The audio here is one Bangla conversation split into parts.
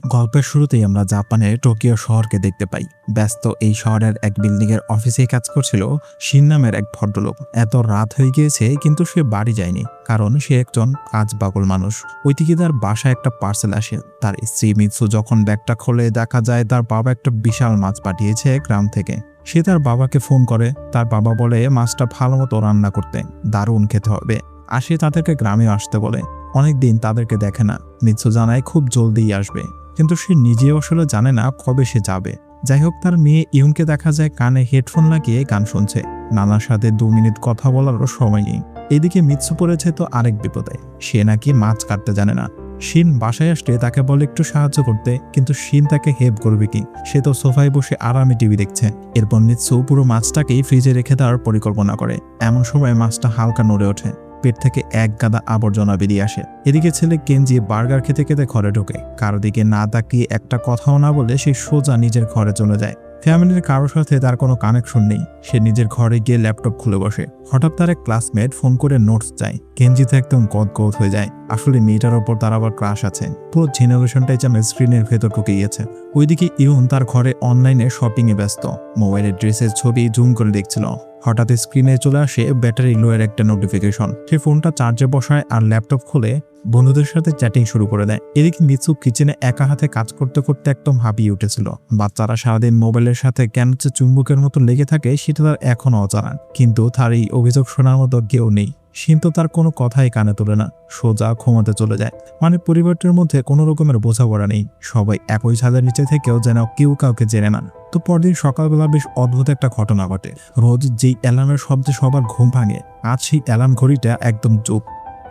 গল্পের শুরুতেই আমরা জাপানের টোকিও শহরকে দেখতে পাই। ব্যস্ত এই শহরের এক বিল্ডিংয়ের অফিসে কাজ করছিল শিন নামের এক ভদ্রলোক। এত রাত হয়ে গিয়েছে কিন্তু সে বাড়ি যায়নি, কারণ সে একজন কাজ পাগল মানুষ। ওইদিকে তার বাসায় একটা পার্সেল আসে। তার স্ত্রী মিৎসু যখন ব্যাগটা খোলে দেখা যায় তার বাবা একটা বিশাল মাছ পাঠিয়েছে গ্রাম থেকে। সে তার বাবাকে ফোন করে। তার বাবা বলে মাছটা ভালো মতো রান্না করতে, দারুণ খেতে হবে। আর সে তাদেরকে গ্রামে আসতে বলে। অনেকদিন তাদেরকে দেখে না। মিৎসু জানায় খুব জলদিই আসবে, কিন্তু সে নিজেও আসলে জানে না কবে সে যাবে। যাই হোক, তার মেয়ে ইউনকে দেখা যায় কানে হেডফোন লাগিয়ে গান শুনছে। নানার সাথে 2 মিনিট কথা বলারও সময় নেই। এদিকে মিৎসু পড়েছে তো আরেক বিপদে। সে নাকি মাছ কাটতে জানে না। শিন বাসায় আসলে তাকে বলে একটু সাহায্য করতে, কিন্তু শিন তাকে হেল্প করবে কি? সে তো সোফায় বসে আরামে টিভি দেখছে। এরপর মিৎসু পুরো মাছটাকেই ফ্রিজে রেখে দেওয়ার পরিকল্পনা করে। এমন সময় মাছটা হালকা নড়ে ওঠে। পেট থেকে এক গাদা আবর্জনা বেরিয়ে আসে। এদিকে ছেলে কেনজি বার্গার খেতে খেতে ঘরে ঢোকে। কারো দিকে না তাকিয়ে একটা কথাও না বলে সে সোজা নিজের ঘরে চলে যায়। ফ্যামিলির কারোর সাথে তার কোনো কানেকশন নেই। সে নিজের ঘরে গিয়ে ল্যাপটপ খুলে বসে। হঠাৎ তার এক ক্লাসমেট ফোন করে নোটস চায়। কেনজি তো একদম গদগদ হয়ে যায়। আসলে মেয়েটার ওপর তার আবার ক্রাশ আছে। পুরো জেনারেশনটাই যেন স্ক্রিনের ভেতর ঢুকে গিয়েছে। ওইদিকে ইউন তার ঘরে অনলাইনে শপিং এ ব্যস্ত। মোবাইলের ড্রেসের ছবি জুম করে দেখছিল। হঠাৎ স্ক্রিনে চলে আসে ব্যাটারি লো এর একটা নোটিফিকেশন। সে ফোনটা চার্জে বসায় আর ল্যাপটপ খুলে বন্ধুদের সাথে চ্যাটিং শুরু করে দেয়। এদিকে মিৎসু কিচেনে একা হাতে কাজ করতে করতে একদম হাঁপিয়ে উঠেছিল। বাচ্চারা সারাদিন মোবাইলের সাথে কেন চুম্বকের মতো লেগে থাকে সেটা তার এখনো অজানা। কিন্তু তার এই অভিযোগ শোনার মতো কেউ নেই। শিন তো তার কোনো কথাই কানে তোলে না, সোজা ঘুমাতে চলে যায়। মানে পরিবারটির মধ্যে কোনো রকমের বোঝাপড়া নেই। সবাই একই ছাদের নিচে থেকেও যেন কেউ কাউকে জেনে না। তো পরদিন সকালবেলা বেশ অদ্ভুত একটা ঘটনা ঘটে। রোজ যেই অ্যালার্মের শব্দে সবার ঘুম ভাঙে, আজ সেই অ্যালার্ম ঘড়িটা একদম চুপ।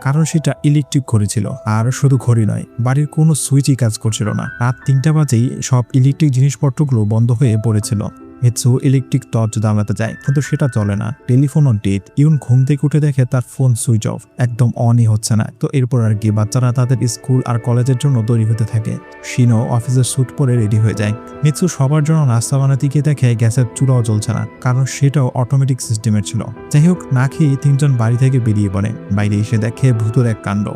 কারণ সেটা ইলেকট্রিক ঘড়ি ছিল। আর শুধু ঘড়ি নয়, বাড়ির কোনো সুইচই কাজ করছিল না। রাত 3টা বাজেই সব ইলেকট্রিক জিনিসপত্রগুলো বন্ধ হয়ে পড়েছিল। মিৎসু ইলেকট্রিক টর্চ জ্বালাতে যায়, কিন্তু সেটা চলে না। টেলিফোনও ডেড। ইউন ঘুম থেকে উঠে দেখে তার ফোন সুইচ অফ, একদম অনই হচ্ছে না। তো এরপর আর কি, বাচ্চারা তাদের স্কুল আর কলেজের জন্য তৈরি হতে থাকে। শিনও অফিসের স্যুট পরে রেডি হয়ে যায়। মিৎসু সবার জন্য নাস্তা বানাতে গিয়ে দেখে গ্যাসের চুলাও জ্বলছে না, কারণ সেটাও অটোমেটিক সিস্টেমের ছিল। যাই হোক, না খেয়ে 3জন বাড়ি থেকে বেরিয়ে পড়ে। বাইরে এসে দেখে ভূতের এক কাণ্ড।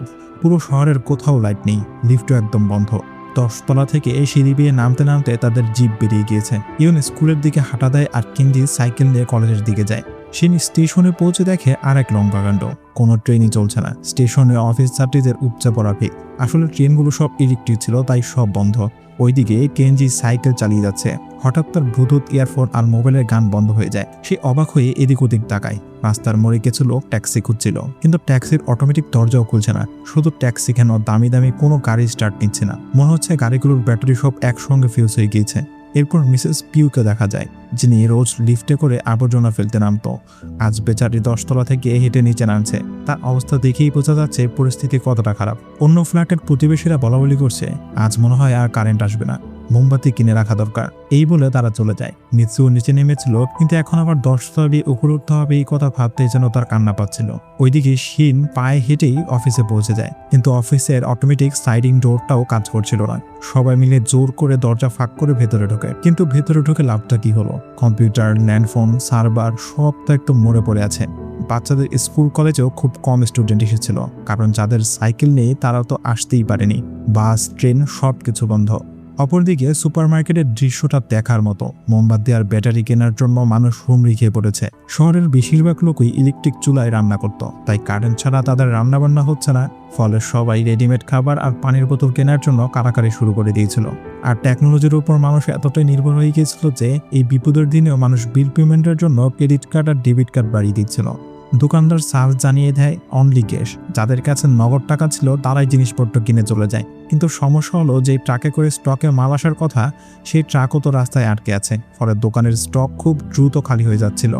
পুরো শহরের কোথাও লাইট নেই, লিফটও একদম বন্ধ। 10 তলা থেকে এই সিঁড়ি বেয়ে নামতে নামতে তাদের জিপ বেরিয়ে গিয়েছে। ইউন স্কুলের দিকে হাঁটা দেয় আর কেনজি সাইকেল নিয়ে কলেজের দিকে যায়। শিন স্টেশনে পৌঁছে দেখে আর এক লম্বা কাণ্ড। কোনো ট্রেনই চলছে না। স্টেশনে অফিস যাত্রীদের উপচে পড়া ভিড়। আসলে ট্রেনগুলো সব ইলেকট্রিক ছিল, তাই সব বন্ধ। ওইদিকে কেনজি সাইকেল চালিয়ে যাচ্ছে। হঠাৎ তার ব্লুটুথ ইয়ারফোন আর মোবাইলের গান বন্ধ হয়ে যায়। সে অবাক হয়ে এদিক ওদিক তাকায়। রাস্তার মোড়ে কিছু লোক ট্যাক্সি খুঁজছিল, কিন্তু ট্যাক্সির অটোমেটিক দরজাও খুলছে না। শুধু ট্যাক্সি কেন, দামি দামি কোনো গাড়ি স্টার্ট নিচ্ছে না। মনে হচ্ছে গাড়িগুলোর ব্যাটারি সব একসঙ্গে ফিউজ হয়ে গিয়েছে। এরপর মিসেস পিউকে দেখা যায়, যিনি রোজ লিফটে করে আবর্জনা ফেলতে নামতো। আজ বেচারি 10 তলা থেকে হেঁটে নিচে নামছে। তার অবস্থা দেখেই বোঝা যাচ্ছে পরিস্থিতি কতটা খারাপ। অন্য ফ্ল্যাটের প্রতিবেশীরা বলাবলি করছে, আজ মনে হয় আর কারেন্ট আসবে না, মোমবাতি কিনে রাখা দরকার। এই বলে তারা চলে যায়। মিৎসু নিচে নেমেছিল, কিন্তু এখন আবার 10 তলা দিয়ে উপরে উঠতে হবে এই কথা ভাবতেই যেন তার কান্না পাচ্ছিল। ওইদিকে শিন পায়ে হেঁটেই অফিসে পৌঁছে যায়, কিন্তু অফিসের অটোমেটিক সাইডিং ডোরটাও কাজ করছিল না। সবাই মিলে জোর করে দরজা ফাঁক করে ভেতরে ঢোকে, কিন্তু ভেতরে ঢোকে লাভটা কি হলো? কম্পিউটার, ল্যান্ডফোন, সার্ভার সব তো একদম মরে পড়ে আছে। বাচ্চাদের স্কুল কলেজেও খুব কম স্টুডেন্ট এসেছিল, কারণ যাদের সাইকেল নেই তারা তো আসতেই পারেনি। বাস, ট্রেন সব কিছু বন্ধ। অপরদিকে সুপারমার্কেটের দৃশ্যটা দেখার মতো। মোমবাতি আর ব্যাটারি কেনার জন্য মানুষ হুমড়ি খেয়ে পড়েছে। শহরের বেশিরভাগ লোকই ইলেকট্রিক চুলায় রান্না করত, তাই কারেন্ট ছাড়া তাদের রান্নাবান্না হচ্ছে না। ফলে সবাই রেডিমেড খাবার আর পানির বোতল কেনার জন্য কারাকারি শুরু করে দিয়েছিল। আর টেকনোলজির উপর মানুষ এতটাই নির্ভর হয়ে গিয়েছিল যে এই বিপদের দিনেও মানুষ বিল পেমেন্টের জন্য ক্রেডিট কার্ড আর ডেবিট কার্ড বাড়িয়ে দিচ্ছিল। দোকানদার সার্চ জানিয়ে দেয় অনলি ক্যাশ। যাদের কাছে নগদ টাকা ছিল তারাই জিনিসপত্র কিনে চলে যায়। কিন্তু সমস্যা হলো, যে ট্রাকে করে স্টকে মাল আসার কথা, সেই ট্রাকও তো রাস্তায় আটকে আছে। ফলে দোকানের স্টক খুব দ্রুত খালি হয়ে যাচ্ছিল।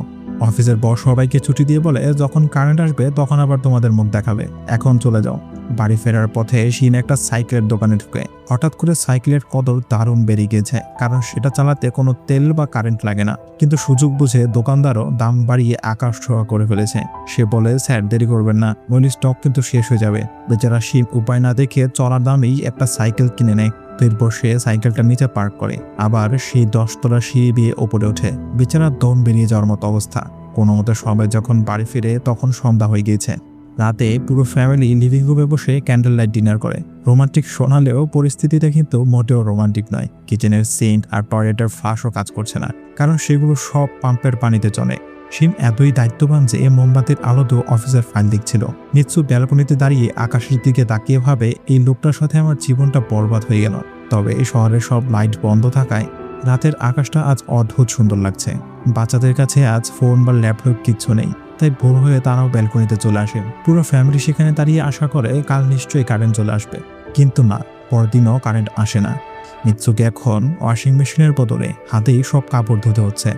অফিসের বস সবাইকে ছুটি দিয়ে বলে, যখন কারেন্ট আসবে তখন আবার তোমাদের মুখ দেখাবে, এখন চলে যাও। বাড়ি ফেরার পথে শিন একটা সাইকেলের দোকানে ঢুকে। হঠাৎ করে সাইকেলের কদর দারুণ বেড়ে গিয়েছে, কারণ সেটা চালাতে কোনো তেল বা কারেন্ট লাগে না। কিন্তু সুযোগ বুঝে দোকানদারও দাম বাড়িয়ে আকাশ ছোঁয়া করে ফেলেছে। সে বলে, স্যার দেরি করবেন না, বলি স্টক কিন্তু শেষ হয়ে যাবে। বেচারা শিন উপায় না দেখে চড়ার দামেই একটা সাইকেল কিনে নেয়। এরপর সে সাইকেলটা নিচে পার্ক করে, আবার সেই 10 তলা সিঁড়ি দিয়ে ওপরে ওঠে। বেচারা দম বেরিয়ে যাওয়ার মতো অবস্থা। কোনো মতে সবাই যখন বাড়ি ফিরে তখন সন্ধ্যা হয়ে গিয়েছে। রাতে পুরো ফ্যামিলি লিভিং রুমে বসে ক্যান্ডেল লাইট ডিনার করে। রোমান্টিক শোনালেও পরিস্থিতিটা কিন্তু মোটেও রোমান্টিক নয়। কিচেনের সেন্ট আর টয়লেটের ফ্লাশও কাজ করছে না, কারণ সেগুলো সব পাম্পের পানিতে চলে। শিন এতই দায়িত্ববান যে মোমবাতির আলোতেও অফিসের ফাইল দেখছিল। মিৎসু ব্যালকনিতে দাঁড়িয়ে আকাশের দিকে তাকিয়ে ভাবে, এই লোকটার সাথে আমার জীবনটা বরবাদ হয়ে গেল। তবে এই শহরের সব লাইট বন্ধ থাকায় রাতের আকাশটা আজ অদ্ভুত সুন্দর লাগছে। বাচ্চাদের কাছে আজ ফোন বা ল্যাপটপ কিচ্ছু নেই, তাই ভোর হয়ে তারাও ব্যালকনিতে চলে আসে। পুরো ফ্যামিলি সেখানে দাঁড়িয়ে আশা করে কাল নিশ্চয়ই কারেন্ট চলে আসবে, কিন্তু না, পরদিনও কারেন্ট আসে না। মিৎসুকে এখন ওয়াশিং মেশিনের বদলে হাতেই সব কাপড় ধুতে হচ্ছে,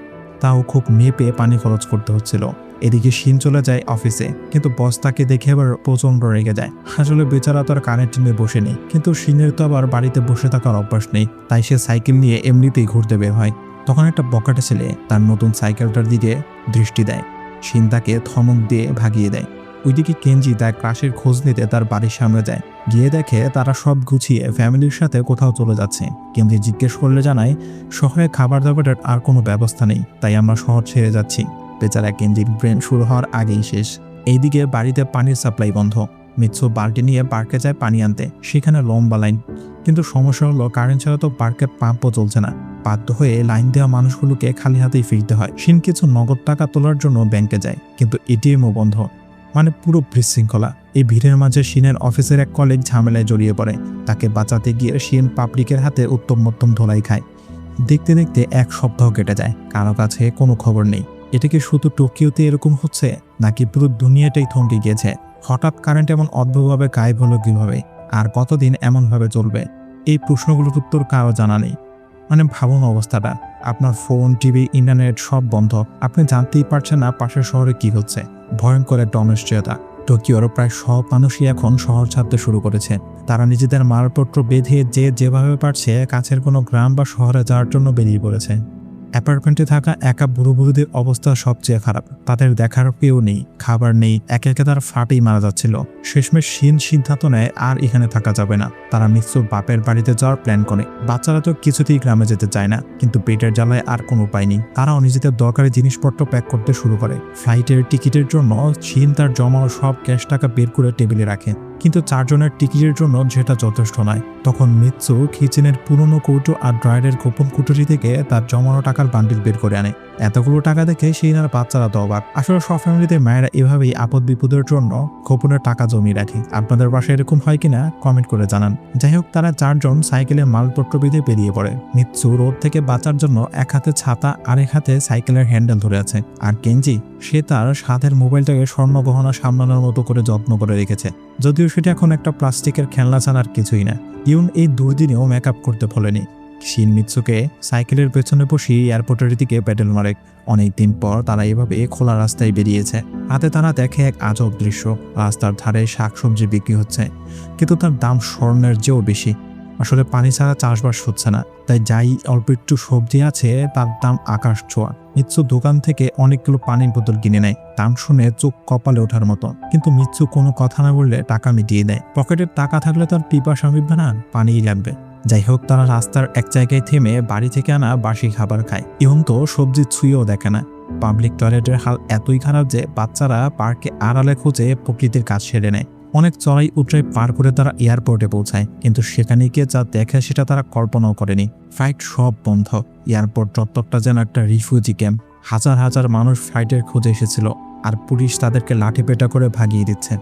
তাও খুব মেপে পানি খরচ করতে হচ্ছিল। এদিকে শিন চলে যায় অফিসে, কিন্তু বস তাকে দেখে আবার প্রচন্ড রেগে যায়। আসলে বেচারা তো আর কানের টেনে বসে নেই, কিন্তু শিনের তো আবার বাড়িতে বসে থাকার অভ্যাস নেই, তাই সে সাইকেল নিয়ে এমনিতেই ঘুরতে বের হয়। তখন একটা বকাটে ছেলে তার নতুন সাইকেলটার দিকে দৃষ্টি দেয়। শিন তাকে ধমক দিয়ে ভাগিয়ে দেয়। ওইদিকে কেনজি তার ক্রাশের খোঁজ নিতে তার বাড়ির সামনে যায়। গিয়ে দেখে তারা সব গুছিয়ে ফ্যামিলির সাথে কোথাও চলে যাচ্ছে। কেনজি জিজ্ঞেস করলে জানায়, শহরে খাবার দাবারের আর কোনো ব্যবস্থা নেই, তাই আমরা শহর ছেড়ে যাচ্ছি। বেচারা কেনজির ব্রেন শুরু হওয়ার আগেই শেষ। এইদিকে বাড়িতে পানির সাপ্লাই বন্ধ। মিৎসু বাল্টি নিয়ে পার্কে যায় পানি আনতে, সেখানে লম্বা লাইন। কিন্তু সমস্যা হলো কারেন্ট ছাড়া তো পার্কের পাম্পও চলছে না। বাধ্য হয়ে লাইন দেওয়া মানুষগুলোকে খালি হাতেই ফিরতে হয়। শিন কিছু নগদ টাকা তোলার জন্য ব্যাংকে যায়, কিন্তু এটিএমও বন্ধ। মানে পুরো বিশৃঙ্খলা। এই ভিড়ের মাঝে শিনের অফিসের এক কলিগ ঝামেলায় জড়িয়ে পড়ে। তাকে বাঁচাতে গিয়ে শিন পাবলিকের হাতে উত্তম মধ্যম ধোলাই খায়। দেখতে দেখতে এক সপ্তাহ কেটে যায়, কারো কাছে কোনো খবর নেই। এটা কি শুধু টোকিওতে এরকম হচ্ছে, নাকি পুরো দুনিয়াটাই থমকে গিয়েছে? হঠাৎ কারেন্ট এমন অদ্ভুতভাবে গায়েব হলো কিভাবে, আর কতদিন এমনভাবে চলবে? এই প্রশ্নগুলোর উত্তর কারো জানা নেই। মানে ভাবুন অবস্থাটা, আপনার ফোন, টিভি, ইন্টারনেট সব বন্ধ, আপনি জানতেই পারছেন না পাশের শহরে কি হচ্ছে। ভয়ঙ্কর একটা অনিশ্চয়তা। টোকিওর প্রায় সব মানুষই এখন শহর ছাড়তে শুরু করেছে। তারা নিজেদের মালপত্র বেঁধে যে যেভাবে পারছে কাছের কোনো গ্রাম বা শহরে যাওয়ার জন্য বেরিয়ে পড়েছে। অ্যাপার্টমেন্টে থাকা একা বুড়ো বুড়োদের অবস্থা সবচেয়ে খারাপ। তাদের দেখার কেউ নেই, খাবার নেই, একে একে তারা ফাটেই মারা যাচ্ছিল। শেষমেশ শিন সিদ্ধান্ত নেয় আর এখানে থাকা যাবে না। তারা মিৎসুর বাপের বাড়িতে যাওয়ার প্ল্যান করে। বাচ্চারা তো কিছুতেই গ্রামে যেতে চায় না, কিন্তু পেটের জ্বালায় আর কোনো উপায় নেই। তারাও নিজেদের দরকারি জিনিসপত্র প্যাক করতে শুরু করে। ফ্লাইটের টিকিটের জন্য শিন তার জমানো সব ক্যাশ টাকা বের করে টেবিলে রাখে, কিন্তু 4 জনের টিকিটের জন্য যেটা যথেষ্ট নয়। তখন মিৎসু কিচেনের পুরনো কৌটো আর ড্রয়ারের গোপন কুটুরি থেকে তার জমানো টাকার বান্ডিল বের করে আনে। এতগুলো টাকা দেখে সেই আর বাচ্চারা তো অবাক। আসলে সব ফ্যামিলিতে মায়েরা এভাবেই আপদ বিপদের জন্য গোপনের টাকা জমিয়ে রাখে। আপনাদের বাসায় এরকম হয় কিনা কমেন্ট করে জানান। যাই হোক, তারা 4 জন সাইকেলে মালপত্র বেঁধে বেরিয়ে পড়ে। মিৎসু রোদ থেকে বাঁচার জন্য এক হাতে ছাতা আর এক হাতে সাইকেলের হ্যান্ডেল ধরে আছে। আর কেনজি, সে তার সাথের মোবাইলটাকে স্বর্ণ গহনা সামলানোর মতো করে যত্ন করে রেখেছে, যদিও সেটা এখন একটা প্লাস্টিকের খেলনা ছাড়ার কিছুই না। ইউন এই দুদিনেও মেকআপ করতে ভোলেনি। শিন মিৎসুকে সাইকেলের পেছনে বসিয়ে এয়ারপোর্টের দিকে প্যাডেল মারে। অনেকদিন পর তারা এভাবে খোলা রাস্তায় বেরিয়েছে। রাতে তারা দেখে এক আজব দৃশ্য। রাস্তার ধারে শাকসবজি বিক্রি হচ্ছে, কিন্তু তার দাম স্বর্ণের চেয়েও বেশি। আসলে পানি ছাড়া চাষবাস হচ্ছে না, তাই যাই অল্প একটু সবজি আছে তার দাম আকাশ ছোঁয়া। মিৎসু দোকান থেকে অনেকগুলো পানির বোতল কিনে নেয়। দাম শুনে চোখ কপালে ওঠার মতো, কিন্তু মিৎসু কোনো কথা না বললে টাকা মিটিয়ে দেয়। পকেটের টাকা থাকলে তার পিপাসা মিটবে না, পানিই লাগবে। যাই হোক, তারা রাস্তার এক জায়গায় থেমে বাড়ি থেকে আনা বাসি খাবার খায়। ইহন তো সবজি ছুঁয়েও দেখে না। পাবলিক টয়লেটের হাল এতই খারাপ যে বাচ্চারা পার্কে আড়ালে খুঁজে প্রকৃতির কাজ সেরে নেয়। অনেক চড়াই উতরাই পার করে তারা এয়ারপোর্টে পৌঁছায়, কিন্তু সেখানে গিয়ে যা দেখে সেটা তারা কল্পনাও করেনি। ফ্লাইট সব বন্ধ। এয়ারপোর্ট চত্বরটা যেন একটা রিফিউজি ক্যাম্প। হাজার হাজার মানুষ ফ্লাইটের খোঁজে এসেছিল, আর পুলিশ তাদেরকে লাঠিপেটা করে ভাগিয়ে দিচ্ছে।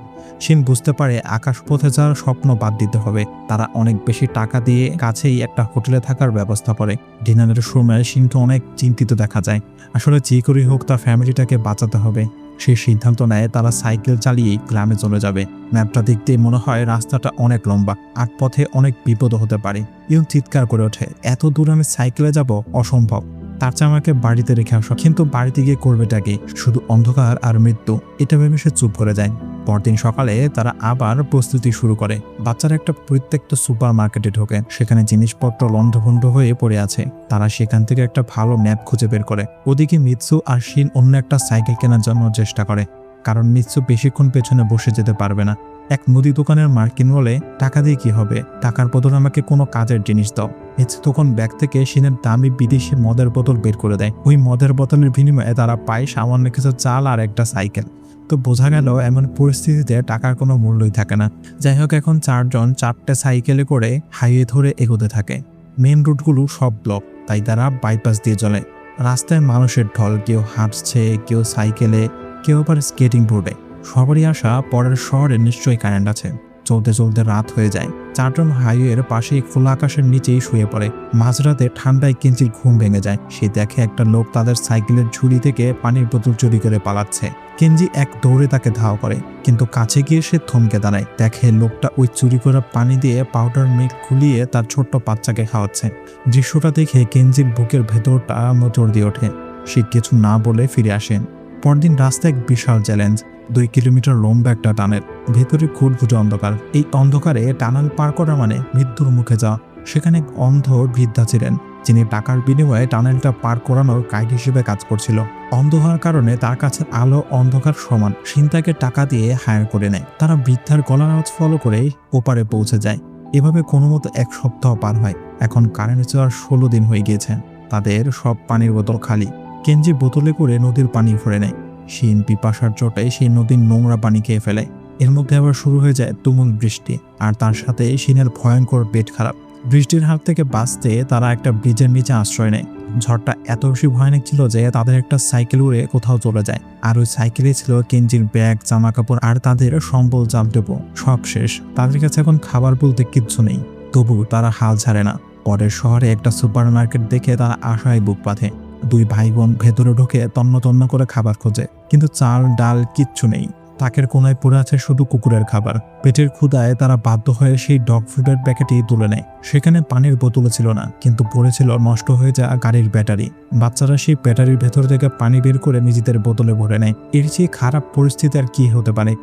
শিন বুঝতে পারে আকাশপথে যাওয়ার স্বপ্ন বাদ দিতে হবে। তারা অনেক বেশি টাকা দিয়ে কাছেই একটা হোটেলে থাকার ব্যবস্থা করে। ডিনারের সময় শিনকে অনেক চিন্তিত দেখা যায়। আসলে যে করেই হোক তার ফ্যামিলিটাকে বাঁচাতে হবে। সেই সিদ্ধান্ত নেয় তারা সাইকেল চালিয়েই গ্রামে চলে যাবে। ম্যাপটা দেখতে মনে হয় রাস্তাটা অনেক লম্বা আর পথে অনেক বিপদ হতে পারে। ইউন চিৎকার করে ওঠে, এত দূর আমি সাইকেলে যাব, অসম্ভব। তার চেয়ে আমাকে বাড়িতে রেখে আসো। কিন্তু বাড়িতে গিয়ে করবেটাকে? শুধু অন্ধকার আর মৃত্যু। এটা ভেবে সে চুপ করে যায়। পরদিন সকালে তারা আবার প্রস্তুতি শুরু করে। বাচ্চারা একটা পরিত্যক্ত সুপার মার্কেটে ঢোকে। সেখানে জিনিসপত্র লণ্ডভণ্ড হয়ে পড়ে আছে। তারা সেখান থেকে একটা ভালো ম্যাপ খুঁজে বের করে। ওদিকে মিৎসু আর শিন অন্য একটা সাইকেল কেনার জন্য চেষ্টা করে, কারণ মিৎসু বেশিক্ষণ পেছনে বসে যেতে পারবে না। এক মুদি দোকানের মার্কিন বলে, টাকা দিয়ে কি হবে, টাকার বদলে আমাকে কোনো কাজের জিনিস দাও। মিৎসু তখন ব্যাগ থেকে শিনের দামি বিদেশি মদের বোতল বের করে দেয়। ওই মদের বোতলের বিনিময়ে তারা পায় সামান্য কিছু চাল আর একটা সাইকেল। তো বোঝা গেল এমন পরিস্থিতিতে টাকার কোনো মূল্যই থাকে না। যাই হোক, এখন 4 জন 4টে সাইকেলে করে হাইওয়ে ধরে এগোতে থাকে। মেন রুটগুলো সব ব্লক, তাই তারা বাইপাস দিয়ে চলে। রাস্তায় মানুষের ঢল, কেউ হাঁটছে, কেউ সাইকেলে, কেউ আবার স্কেটিং বোর্ডে। সবারই আশা পরের শহরে নিশ্চয়ই কারেন্ট আছে। চলতে চলতে রাত হয়ে যায়। 4 জন হাইওয়ের পাশে খোলা আকাশের নিচেই শুয়ে পড়ে। মাঝরাতে ঠান্ডায় কেঞ্চির ঘুম ভেঙে যায়। সে দেখে একটা লোক তাদের সাইকেলের ঝুড়ি থেকে পানির বোতল চুরি করে পালাচ্ছে। কেঞ্জি এক দৌড়ে তাকে ধাওয়া করে, কিন্তু কাছে গিয়ে সে থমকে দাঁড়ায়। দেখে লোকটা ওই চুরি করা পানি দিয়ে পাউডার মিল্ক খুলিয়ে তার ছোট্ট বাচ্চাকে খাওয়াচ্ছে। দৃশ্যটা দেখে কেঞ্জির বুকের ভেতরটা মোচড় দিয়ে ওঠে। সে কিছু না বলে ফিরে আসেন। পরদিন রাস্তায় এক বিশাল চ্যালেঞ্জ। 2 কিলোমিটার লম্বা একটা টানেল, ভেতরে খুঁটখুঁটে অন্ধকার। এই অন্ধকারে টানেল পার করা মানে মৃত্যুর মুখে যাওয়া। সেখানে এক অন্ধ বৃদ্ধা ছিলেন, যিনি টাকার বিনিময়ে টানেলটা পার করানোর গাইড হিসেবে কাজ করছিল। অন্ধ হওয়ার কারণে তার কাছে আলো অন্ধকার সমান। সিন তাকে টাকা দিয়ে হায়ার করে নেয়। তারা বৃদ্ধার গলার আওয়াজ ফলো করে ওপারে পৌঁছে যায়। এভাবে কোনো মতো 1 সপ্তাহ পার হয়। এখন কারেন্ট যাওয়ার 16 দিন হয়ে গিয়েছে। তাদের সব পানির বোতল খালি। কেঞ্জি বোতলে করে নদীর পানি ভরে নেয়। শিন পিপাসার চোটে সেই নদীর নোংরা পানি খেয়ে ফেলে। এর মধ্যে আবার শুরু হয়ে যায় তুমুল বৃষ্টি, আর তার সাথে শিনের ভয়ঙ্কর পেট খারাপ। বৃষ্টির হাত থেকে বাঁচতে তারা একটা ব্রিজের নিচে আশ্রয় নেয়। ঝড়টা এত বেশি ভয়ানক ছিল যে তাদের একটা সাইকেল উড়ে কোথাও চলে যায়। আর ওই সাইকেলে ছিল কেঞ্জির ব্যাগ, জামা কাপড় আর তাদের সম্বল জামটেপো। সব শেষ। তাদের কাছে এখন খাবার বলতে কিচ্ছু নেই। তবু তারা হাল ছাড়ে না। পরের শহরে একটা সুপার মার্কেট দেখে তারা আশায় বুক বাঁধে। 2 ভাই বোন ভেতরে ঢুকে তন্ন তন্ন করে খাবার খোঁজে, কিন্তু চাল ডাল কিচ্ছু নেই। তাকের কোনায় পড়ে আছে শুধু কুকুরের খাবার। পেটের ক্ষুধায় তারা বাধ্য হয়ে সেই ডগ ফুডের প্যাকেটই তুলে নেয়। সেখানে পানির বোতল ছিল না, কিন্তু পড়েছিল নষ্ট হয়ে যাওয়া গাড়ির ব্যাটারি। বাচ্চারা সেই ব্যাটারির ভেতর থেকে পানি বের করে নিজেদের বোতলে ভরে নেয়। এর চেয়ে খারাপ পরিস্থিতি আর কি হতে পারে।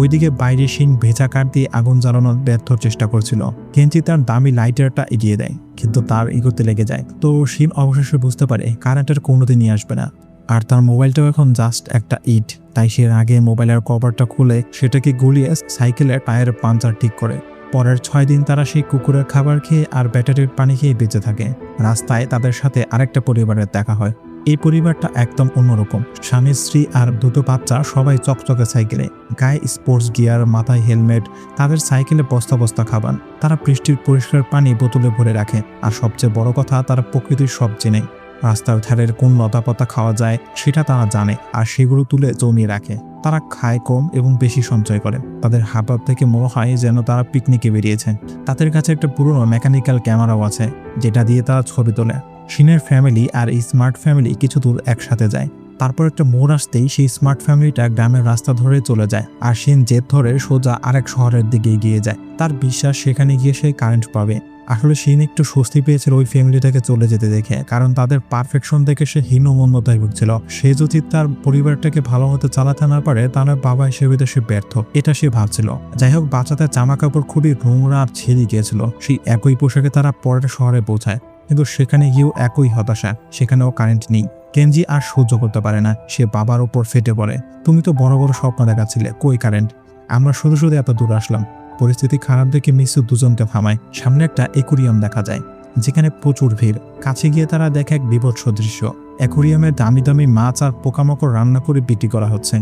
ওইদিকে বাইরে শিন ভেজা কাঠ দিয়ে আগুন জ্বালানোর ব্যর্থ চেষ্টা করছিল। কেঞ্চি তার দামি লাইটারটা এগিয়ে দেয়, কিন্তু তার ইগোতে লেগে যায়। তো শিন অবশেষে বুঝতে পারে কারেন্টের কোনোদিনই আসবে না। আর তার মোবাইলটাও এখন জাস্ট একটা ইট। তাই সে আগে মোবাইলের কভারটা খুলে সেটাকে গুলিয়ে সাইকেলের টায়ার পাঞ্চার ঠিক করে। পরের 6 দিন তারা সেই কুকুরের খাবার খেয়ে আর ব্যাটারির পানি খেয়ে বেঁচে থাকে। রাস্তায় তাদের সাথে আরেকটা পরিবারের দেখা হয়। এই পরিবারটা একদম অন্যরকম। স্বামী, স্ত্রী আর 2টো বাচ্চা, সবাই চকচকে সাইকেলে, গায়ে স্পোর্টস গিয়ার, মাথায় হেলমেট। তাদের সাইকেলে বস্তা বস্তা খাবার। তারা বৃষ্টির পরিষ্কার পানি বোতলে ভরে রাখে। আর সবচেয়ে বড় কথা, তারা প্রকৃতির সব চেনে। রাস্তার ধারের কোন লতাপাতা খাওয়া যায় সেটা তারা জানে, আর সেগুলো তুলে জমিয়ে রাখে। তারা খায় কম এবং বেশি সঞ্চয় করে। তাদের হাবভাব থেকে মনে হয় যেন তারা পিকনিকে বেরিয়েছে। তাদের কাছে একটা পুরনো মেকানিক্যাল ক্যামেরাও আছে, যেটা দিয়ে তারা ছবি তোলে। শিনের ফ্যামিলি আর এই স্মার্ট ফ্যামিলি কিছু দূর একসাথে যায়। তারপর একটা মোড় আসতেই সেই স্মার্ট ফ্যামিলিটা গ্রামের রাস্তা ধরে চলে যায়, আর শিন জেদ ধরে সোজা আরেক শহরের দিকে এগিয়ে যায়। তার বিশ্বাস সেখানে গিয়ে সে কারেন্ট পাবে। আসলে শিন একটু স্বস্তি পেয়েছিল ওই ফ্যামিলিটাকে চলে যেতে দেখে, কারণ তাদের পারফেকশন দেখে সে হীনমন্যতায় ভুগছিল। সে যদি তার পরিবারটাকে ভালো মতো চালাতে না পারে, তাহলে বাবা হিসেবে সে ব্যর্থ, এটা সে ভাবছিল। যাই হোক, বাচ্চাদের জামা কাপড় খুবই নোংরা আর ছেড়ে গিয়েছিল। সেই একই পোশাকে তারা পরের শহরে পৌঁছায়, কিন্তু সেখানে গিয়েও একই হতাশা। সেখানেও কারেন্ট নেই। কেঞ্জি আর সহ্য করতে পারে না। সে বাবার ওপর ফেটে পড়ে। তুমি তো বড় বড় স্বপ্ন দেখাচ্ছিলে, কই কারেন্ট? আমরা শুধু শুধু এত দূর আসলাম। পরিস্থিতি খারাপ দেখে মিসু দুজনকে থামায়। সামনে একটা অ্যাকুরিয়াম দেখা যায়, যেখানে প্রচুর ভিড়। কাছে গিয়ে তারা দেখে এক বিভৎস দৃশ্য। অ্যাকুরিয়ামে দামি দামি মাছ আর পোকামাকড় রান্না করে বিক্রি করা হচ্ছে।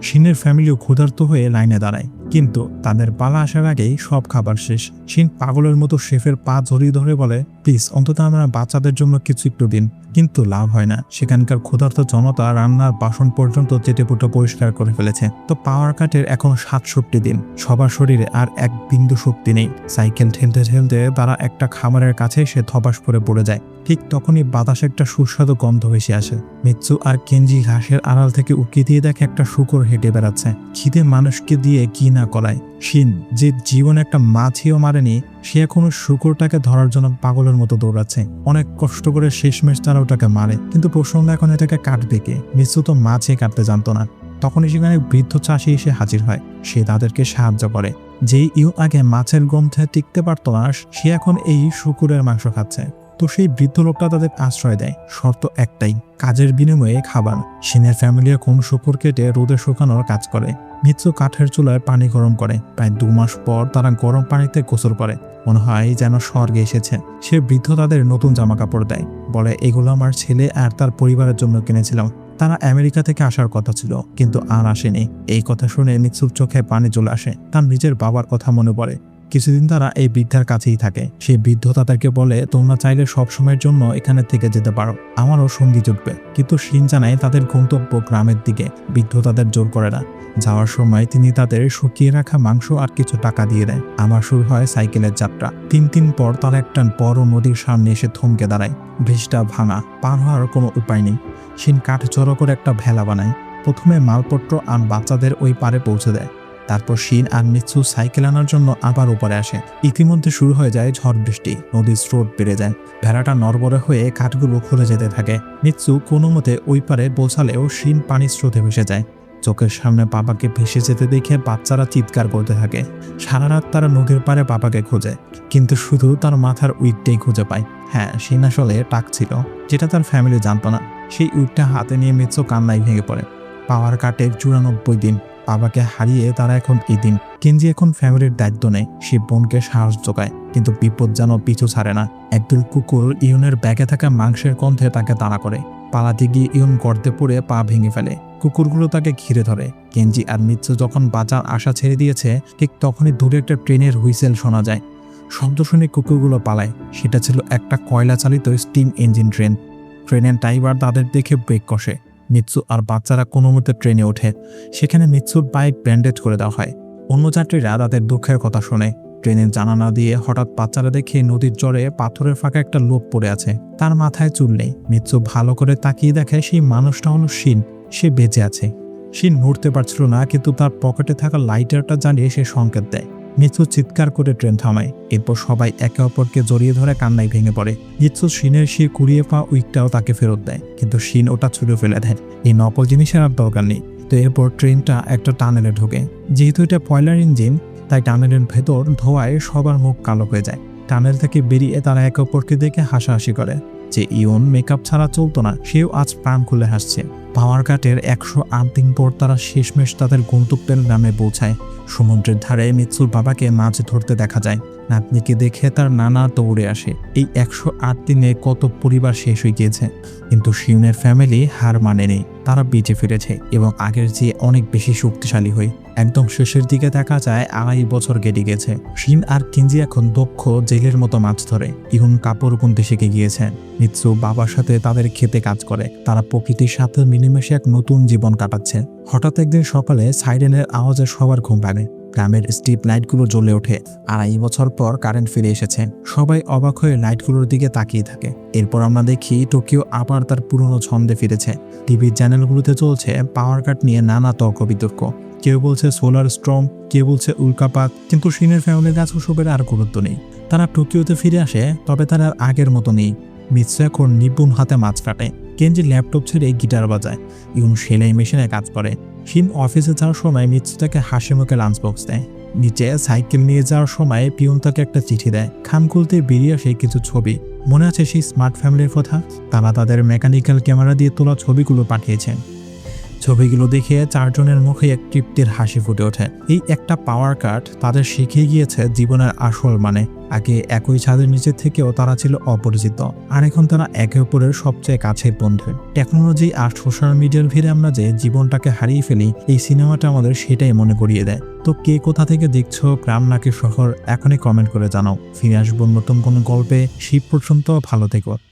শিনের ফ্যামিলিও ক্ষুধার্ত হয়ে লাইনে দাঁড়ায়, কিন্তু তাদের পালা আসার আগেই সব খাবার শেষ। শিন পাগলের মতো শেফের পা জড়িয়ে ধরে বলে, প্লিজ অন্তত আমরা বাচ্চাদের জন্য কিছু একটু দিন। কিন্তু লাভ হয় না। সেখানকার ক্ষুধার্ত জনতা রান্নার বাসন পর্যন্ত চেটেপুটো পরিষ্কার করে ফেলেছে। তো পাওয়ার কাটের এখন 67 দিন। সবার শরীরে আর এক বিন্দু শক্তি নেই। সাইকেল ঠেলতে ঠেলতে তারা একটা খামারের কাছে এসে ধপাস করে পড়ে যায়। ঠিক তখনই বাতাসে একটা সুস্বাদু গন্ধ ভেসে আসে। মিৎসু আর কেঞ্জি ঘাসের আড়াল থেকে উকি দিয়ে দেখে একটা শূকর হেঁটে বেড়াচ্ছে। খিদে মানুষকে দিয়ে কি না করায়। শিন, যে জীবনে একটা মাছিও মারেনি, সে এখনো শূকরটাকে ধরার জন্য পাগলের মতো দৌড়াচ্ছে। অনেক কষ্ট করে শেষমেশ তারা ওটাকে মারে, কিন্তু প্রশ্ন এখন এটাকে কাটবে কে? মিৎসু তো মাছে কাটতে জানতো না। তখনই সেখানে বৃদ্ধ চাষি এসে হাজির হয়। সে তাদেরকে সাহায্য করে। যেই আগে মাছের গন্ধে টিকতে পারতো না, সে এখন এই শূকরের মাংস খাচ্ছে। তো সেই বৃদ্ধ লোকটা তাদের আশ্রয় দেয়। শর্ত একটাই, কাজের বিনিময়ে খাবার। শিনের ফ্যামিলি এখন শূকর কেটে রোদে শুকানোর কাজ করে। মিৎসু কাঠের চুলায় পানি গরম করে। প্রায় 2 মাস পর তারা গরম পানিতে গোসল করে। মনে হয় যেন স্বর্গে এসেছে। সে বৃদ্ধ তাদের নতুন জামা কাপড় দেয়, বলে এগুলো আমার ছেলে আর তার পরিবারের জন্য কিনেছিলাম। তারা আমেরিকা থেকে আসার কথা ছিল, কিন্তু আর আসেনি। এই কথা শুনে মিৎসুর চোখে পানি চলে আসে। তার নিজের বাবার কথা মনে পড়ে। কিছুদিন তারা এই বৃদ্ধার কাছেই থাকে। সেই বৃদ্ধ তাদেরকে বলে, তোমরা চাইলে সবসময়ের জন্য এখানে থেকে যেতে পারো, আমারও সঙ্গী জুটবে। কিন্তু শিন জানায় তাদের গন্তব্য গ্রামের দিকে। বৃদ্ধ তাদের জোর করে না। যাওয়ার সময় তিনি তাদের শুকিয়ে রাখা মাংস আর কিছু টাকা দিয়ে দেয়। আবার শুরু হয় সাইকেলের যাত্রা। 3 দিন পর তারা একটা বড় নদীর সামনে এসে থমকে দাঁড়ায়। ব্রিজটা ভাঙা, পার হওয়ার কোনো উপায় নেই। শিন কাঠ জড়ো করে একটা ভেলা বানায়। প্রথমে মালপত্র আর বাচ্চাদের ওই পারে পৌঁছে দেয়। তারপর শিন আর মিৎসু সাইকেল আনার জন্য আবার উপরে আসে। ইতিমধ্যে শুরু হয়ে যায় ঝড় বৃষ্টি। নদীর স্রোত বেড়ে যায়। ভেড়াটা নড়বড়ে হয়ে কাঠগুলো খুলে যেতে থাকে। মিৎসু কোনো মতে ওই পারে পৌঁছালেও শিন পানির স্রোতে ভেসে যায়। চোখের সামনে বাবাকে ভেসে যেতে দেখে বাচ্চারা চিৎকার করতে থাকে। সারা রাত তারা নদীর পাড়ে বাবাকে খোঁজে, কিন্তু শুধু তার মাথার উইকটাই খুঁজে পায়। হ্যাঁ, শিন আসলে টাক ছিল, যেটা তার ফ্যামিলি জানতো না। সেই উইকটা হাতে নিয়ে মিৎসু কান্নায় ভেঙে পড়ে। পাওয়ার কাটের 94 দিন। বাবাকে হারিয়ে তারা এখন এই দিন। কেনজি এখন ফ্যামিলির দায়িত্ব নেয়। সে বোনকে সাহস যোগায়, কিন্তু বিপদ যেন পিছু ছাড়ে না। একদল কুকুর ইয়নের ব্যাগে থাকা মাংসের গন্ধে তাকে তাড়া করে। পালাতে গিয়ে ইয়ন গর্তে পড়ে পা ভেঙে ফেলে। কুকুরগুলো তাকে ঘিরে ধরে। কেনজি আর মিৎসু যখন বাঁচার আশা ছেড়ে দিয়েছে, ঠিক তখনই দূরে একটা ট্রেনের হুইসেল শোনা যায়। শব্দ শুনে কুকুরগুলো পালায়। সেটা ছিল একটা কয়লা চালিত স্টিম ইঞ্জিন ট্রেন। ট্রেনের ড্রাইভার তাদের দেখে ব্রেক কষে। মিৎসু আর বাচ্চারা কোনো মতে ট্রেনে ওঠে। সেখানে মিৎসুর বাইক ব্যান্ডেজ করে দেওয়া হয়। অন্য যাত্রীরা তাদের দুঃখের কথা শোনে। ট্রেনের জানালা দিয়ে হঠাৎ বাচ্চারা দেখে নদীর চরে পাথরের ফাঁকা একটা লোক পড়ে আছে। তার মাথায় চুল নেই। মিৎসু ভালো করে তাকিয়ে দেখে সেই মানুষটা হলো শিন। সে বেঁচে আছে। শিন নড়তে পারছিল না, কিন্তু তার পকেটে থাকা লাইটারটা জ্বালিয়ে সে সংকেত দেয়। মিৎসু চিৎকার করে ট্রেন থামায়। এরপর সবাই একে অপরকে জড়িয়ে ধরে কান্নায় ভেঙে পড়ে। মিৎসু শিনের সে কুড়িয়ে পাওয়া উইকটাও তাকে ফেরত দেয়, কিন্তু শিন ওটা ছুঁড়ে ফেলে দেয়। এই নকল জিনিসের আর দরকার নেই। তো এরপর ট্রেনটা একটা টানেলে ঢোকে। যেহেতু এটা পয়লার ইঞ্জিন, তাই টানেলের ভেতর ধোঁয়ায় সবার মুখ কালো হয়ে যায়। টানেল থেকে বেরিয়ে তারা একে অপরকে দেখে হাসাহাসি করে। যে ইয়ন মেকআপ ছাড়া চলতো না, সেও আজ প্রাণ খুলে হাসছে। পাওয়ার কাটের 108 দিন পর তারা শেষমেশ তাদের গন্তব্যের গ্রামে পৌঁছায়। সমুদ্রের ধারে মিৎসুর বাবাকে মাছ ধরতে দেখা যায়। নাতনিকে দেখে তার নানা দৌড়ে আসে। এই 108 দিনে কত পরিবার শেষ হয়ে গিয়েছে, কিন্তু শিউনের ফ্যামিলি হার মানেনি। তারা বেঁচে ফিরেছে এবং আগের চেয়ে অনেক বেশি শক্তিশালী হয়ে। একদম শেষের দিকে দেখা যায় 2.5 বছর কেটে গেছে। শিন আর কেনজি এখন দক্ষ জেলের মতো মাছ ধরে। ইহুন কাপড় বুনতে শিখে গিয়েছে। মিৎসু বাবার সাথে তাদের খেতে কাজ করে। তারা প্রকৃতির সাথে মিলেমিশে এক নতুন জীবন কাটাচ্ছে। হঠাৎ একদিন সকালে সাইরেনের আওয়াজে সবার ঘুম ভাঙে। গ্রামের স্ট্রিট লাইটগুলো জ্বলে ওঠে। 2.5 বছর পর কারেন্ট ফিরে এসেছে। সবাই অবাক হয়ে লাইটগুলোর দিকে তাকিয়ে থাকে। এরপর আমরা দেখি টোকিও আবার তার পুরনো ছন্দে ফিরেছে। টিভির চ্যানেলগুলোতে চলছে পাওয়ার কাট নিয়ে নানা তর্ক বিতর্ক। কেউ বলছে সোলার স্টর্ম, কেউ বলছে উল্কাপাত, কিন্তু শিনের ফ্যামিলির কাছে ওসবের আর গুরুত্ব নেই। তারা টোকিওতে ফিরে আসে, তবে তারা আর আগের মতো নেই। মিৎসু এখন নিপুণ হাতে মাছ কাটে। কেনজি ল্যাপটপ ছেড়ে গিটার বাজায়। ইউন সেলাই মেশিনে কাজ করে। শিন অফিসে যাওয়ার সময় মিৎসু তাকে হাসি মুখে লাঞ্চ বক্স দেয়। নিচে সাইকেল নিয়ে যাওয়ার সময় পিয়ন তাকে একটা চিঠি দেয়। খাম খুলতে বেরিয়ে আসে কিছু ছবি। মনে আছে সেই স্মার্ট ফ্যামিলির কথা? তারা তাদের মেকানিক্যাল ক্যামেরা দিয়ে তোলা ছবিগুলো পাঠিয়েছেন। ছবিগুলো দেখে 4 জনের মুখে এক তৃপ্তির হাসি ফুটে ওঠে। এই একটা পাওয়ার কাট তাদের শিখিয়ে গিয়েছে জীবনের আসল মানে। আগে একই ছাদের নিচে থেকেও তারা ছিল অপরিচিত, আর এখন তারা একে অপরের সবচেয়ে কাছের বন্ধু। টেকনোলজি আর সোশ্যাল মিডিয়ার ভিড়ে আমরা যে জীবনটাকে হারিয়ে ফেলি, এই সিনেমাটা আমাদের সেটাই মনে করিয়ে দেয়। তো কে কোথা থেকে দেখছো, গ্রাম নাকি শহর, এখনই কমেন্ট করে জানাও। ফিরে আসবো নতুন কোনো গল্পে। সেই পর্যন্ত ভালো থেকো।